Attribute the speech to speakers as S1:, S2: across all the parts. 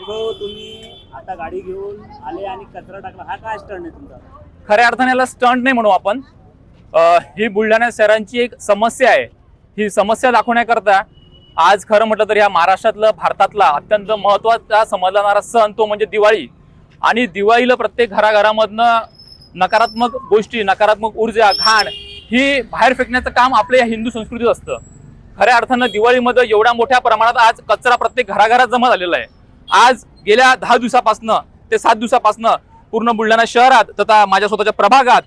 S1: हो, तुम्ही आता गाडी घेऊन आले आणि कचरा टाकला, हा काय स्टंट आहे तुमचा?
S2: खऱ्या अर्थाने याला स्टंट नाही म्हणू आपण. ही बुलढाणा शहरांची एक समस्या आहे. ही समस्या दाखवण्याकरता आज खरं म्हटलं तर या महाराष्ट्रातलं भारतातला अत्यंत महत्त्वाचा समजला जाणारा सण तो म्हणजे दिवाळी. आणि दिवाळीला प्रत्येक घराघरामधनं नकारात्मक गोष्टी, नकारात्मक ऊर्जा, घाण ही बाहेर फेकण्याचं काम आपल्या या हिंदू संस्कृतीत असतं. खऱ्या अर्थानं दिवाळीमध्ये एवढ्या मोठ्या प्रमाणात आज कचरा प्रत्येक घराघरात जमा झालेला आहे. आज गेल्या 10 दिवसापासनं ते 7 दिवसापासनं पूर्ण बुलढाणा शहरात तथा माझ्या स्वतःच्या प्रभागात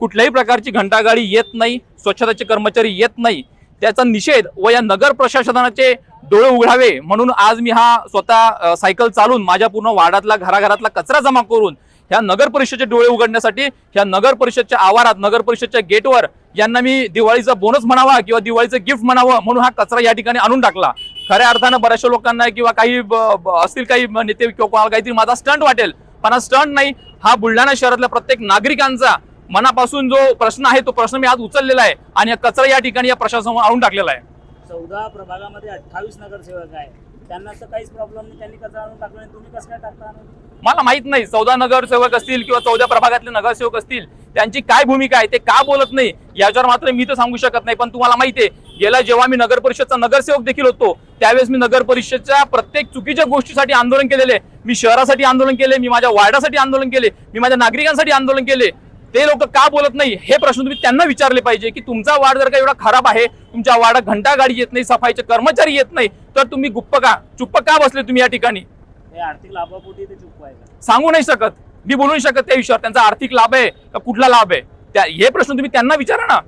S2: कुठल्याही प्रकारची घंटागाडी येत नाही, स्वच्छतेचे कर्मचारी येत नाही. त्याचा निषेध व या नगर प्रशासनाचे डोळे उघडावे म्हणून आज मी हा स्वतः सायकल चालून माझ्या पूर्ण वार्डातला घराघरातला कचरा जमा करून ह्या नगर परिषदेचे डोळे उघडण्यासाठी ह्या नगर परिषदच्या आवारात, नगर परिषदच्या गेटवर यांना मी दिवाळीचा बोनस म्हणावा किंवा दिवाळीचं गिफ्ट म्हणावं म्हणून हा कचरा या ठिकाणी आणून टाकला. खऱ्या अर्थानं बऱ्याचशा लोकांना किंवा काही असतील काही नेते किंवा कोणाला काहीतरी माझा स्टंट वाटेल, पण हा स्टंट नाही. हा बुलढाणा शहरातल्या प्रत्येक नागरिकांचा मनापासून जो प्रश्न आहे तो प्रश्न मी आज उचललेला आहे आणि कचरा या ठिकाणी या प्रशासनावर आणून टाकलेला आहे.
S1: 14 प्रभागामध्ये 28 नगरसेवक आहे, त्यांना तर काहीच प्रॉब्लेम नाही, त्यांनी कचरा आणून टाकला नाही, तुम्ही कसं काय टाकता?
S2: मला माहित नाही 14 नगरसेवक असतील किंवा 14 प्रभागातले नगरसेवक असतील त्यांची काय भूमिका आहे, ते का बोलत नाही याच्यावर मात्र मी तर सांगू शकत नाही. पण तुम्हाला माहिती आहे गेला जेव्हा मी नगर परिषदचा नगरसेवक देखील होतो त्यावेळेस मी नगर परिषदच्या प्रत्येक चुकीच्या गोष्टीसाठी आंदोलन केलेले. मी शहरासाठी आंदोलन केले, मी माझ्या वार्डासाठी आंदोलन केले, मी माझ्या नागरिकांसाठी आंदोलन केले. ते लोक का बोलत नाही हे प्रश्न तुम्ही त्यांना विचारले पाहिजे की तुमचा वार्ड जर का एवढा खराब आहे, तुमच्या वार्डात घंटा गाडी येत नाही, सफाईचे कर्मचारी येत नाही, तर तुम्ही चुप्प का बसले तुम्ही या ठिकाणी?
S1: हे आर्थिक लाभापोटी ते चुप आहे का?
S2: सांगू नाही शकत, मी बोलू नाही शकत त्या विषयावर. त्यांचा आर्थिक लाभ आहे का कुठला लाभ आहे हे प्रश्न तुम्ही त्यांना विचारा ना.